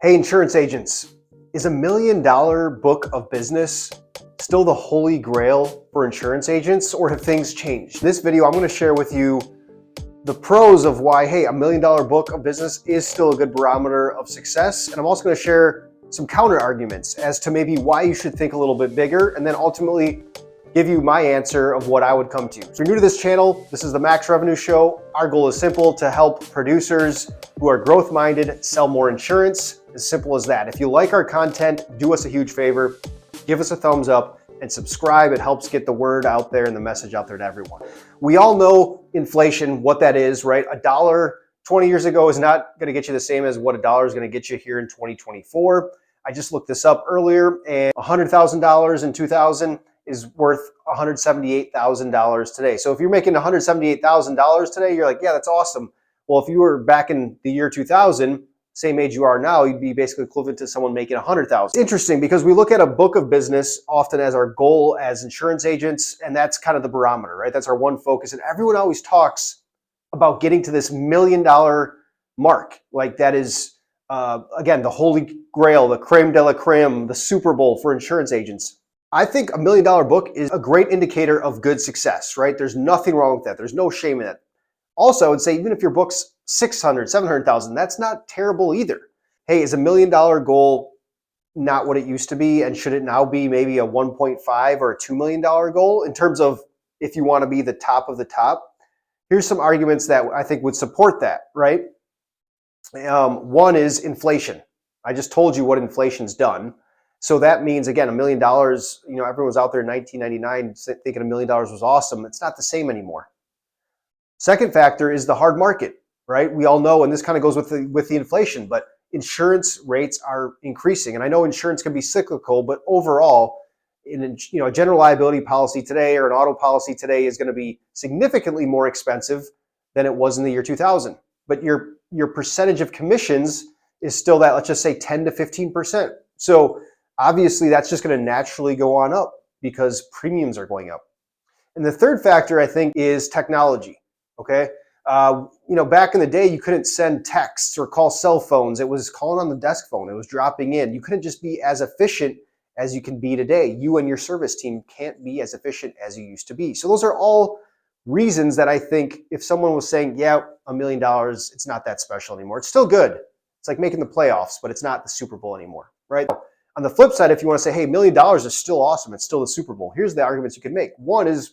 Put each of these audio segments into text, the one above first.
Hey, insurance agents, is $1 million book of business still the holy grail for insurance agents, or have things changed? In this video, I'm going to share with you the pros of why, hey, $1 million book of business is still a good barometer of success. And I'm also going to share some counter arguments as to maybe why you should think a little bit bigger, and then ultimately give you my answer of what I would come to. If you're new to this channel, this is the Max Revenue Show. Our goal is simple: to help producers who are growth-minded sell more insurance. As simple as that. If you like our content, do us a huge favor, give us a thumbs up and subscribe. It helps get the word out there and the message out there to everyone. We all know inflation, what that is, right? $1 20 years ago is not going to get you the same as what $1 is going to get you here in 2024. I just looked this up earlier, and $100,000 in 2000 is worth $178,000 today. So if you're making $178,000 today, you're like, yeah, that's awesome. Well, if you were back in the year 2000, same age you are now, you'd be basically equivalent to someone making $100,000. Interesting, because we look at a book of business often as our goal as insurance agents, and that's kind of the barometer, right? That's our one focus. And everyone always talks about getting to this $1 million mark. Like that is, again, the holy grail, the creme de la creme, the Super Bowl for insurance agents. I think $1 million book is a great indicator of good success, right? There's nothing wrong with that. There's no shame in it. Also, I would say even if your book's 600, 700,000, that's not terrible either. Hey, is $1 million goal not what it used to be? And should it now be maybe a 1.5 or a $2 million goal in terms of if you want to be the top of the top? Here's some arguments that I think would support that, right? One is inflation. I just told you what inflation's done. So that means, again, $1 million, everyone was out there in 1999 thinking $1 million was awesome. It's not the same anymore. Second factor is the hard market, right? We all know, and this kind of goes with the inflation, but insurance rates are increasing. And I know insurance can be cyclical, but overall, a general liability policy today or an auto policy today is going to be significantly more expensive than it was in the year 2000. But your percentage of commissions is still that, let's just say 10 to 15%. So obviously that's just going to naturally go on up because premiums are going up. And the third factor, I think, is technology. Okay. Back in the day, you couldn't send texts or call cell phones. It was calling on the desk phone. It was dropping in. You couldn't just be as efficient as you can be today. You and your service team can't be as efficient as you used to be. So those are all reasons that I think if someone was saying, yeah, $1 million, it's not that special anymore. It's still good. It's like making the playoffs, but it's not the Super Bowl anymore, right? On the flip side, if you want to say, hey, $1 million is still awesome, it's still the Super Bowl, here's the arguments you can make. One is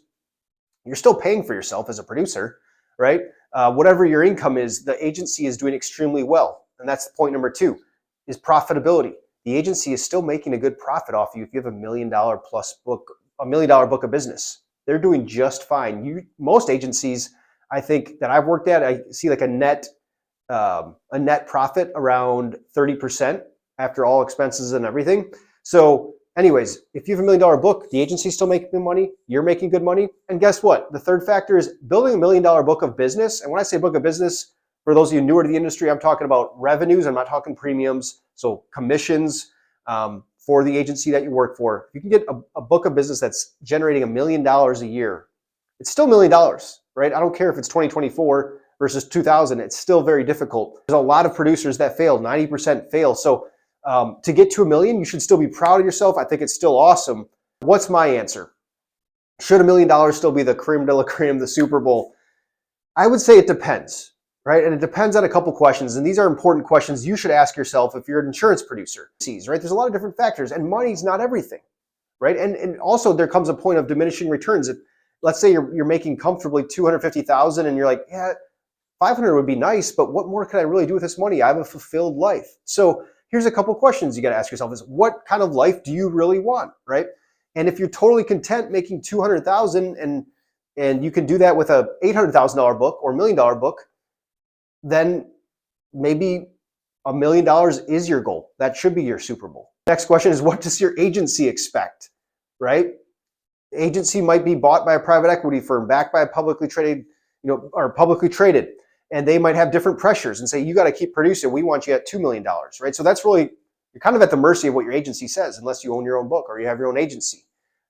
you're still paying for yourself as a producer, right? Whatever your income is, the agency is doing extremely well. And that's point number two, is profitability. The agency is still making a good profit off you if you have $1 million plus book, $1 million book of business. They're doing just fine. Most agencies, I think, that I've worked at, I see like a net profit around 30% after all expenses and everything. So anyways, if you have $1 million book, the agency's still making money, you're making good money. And guess what? The third factor is building $1 million book of business. And when I say book of business, for those of you newer to the industry, I'm talking about revenues. I'm not talking premiums. So commissions for the agency that you work for. If you can get a book of business that's generating $1 million a year, it's still $1 million, right? I don't care if it's 2024 versus 2000. It's still very difficult. There's a lot of producers that fail. 90% fail. So to get to $1 million, you should still be proud of yourself. I think it's still awesome. What's my answer? Should $1 million still be the creme de la creme, the Super Bowl? I would say it depends, right? And it depends on a couple questions. And these are important questions you should ask yourself if you're an insurance producer. Right? There's a lot of different factors, and money's not everything, right? And also there comes a point of diminishing returns. If, let's say you're making comfortably $250,000 and you're like, yeah, 500 would be nice, but what more can I really do with this money? I have a fulfilled life. So here's a couple questions you got to ask yourself: is what kind of life do you really want, right? And if you're totally content making $200,000 and you can do that with a $800,000 book or $1 million book, then maybe $1 million is your goal. That should be your Super Bowl. Next question is, what does your agency expect, right? Agency might be bought by a private equity firm, backed by a publicly traded, or publicly traded. And they might have different pressures and say, you got to keep producing. We want you at $2 million, right? So that's really, you're kind of at the mercy of what your agency says, unless you own your own book or you have your own agency.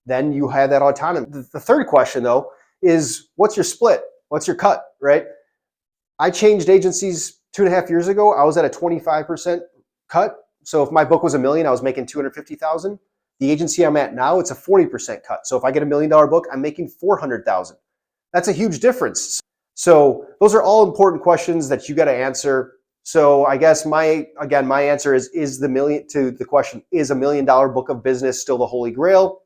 Then you have that autonomy. The third question, though, is what's your split? What's your cut, right? I changed agencies 2.5 years ago. I was at a 25% cut. So if my book was $1 million, I was making $250,000. The agency I'm at now, it's a 40% cut. So if I get $1 million book, I'm making $400,000. That's a huge difference. So those are all important questions that you got to answer. So I guess my answer is to the question, is $1 million book of business still the Holy Grail?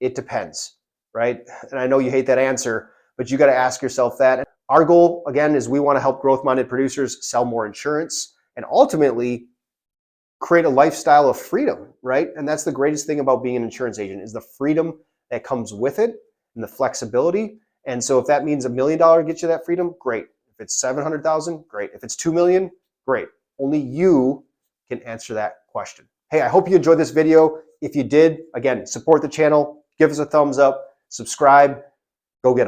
It depends, right? And I know you hate that answer, but you got to ask yourself that. Our goal, again, is we want to help growth-minded producers sell more insurance and ultimately create a lifestyle of freedom, right? And that's the greatest thing about being an insurance agent, is the freedom that comes with it and the flexibility. And so if that means $1 million gets you that freedom, great. If it's 700,000, great. If it's 2 million, great. Only you can answer that question. Hey, I hope you enjoyed this video. If you did, again, support the channel, give us a thumbs up, subscribe, go get them.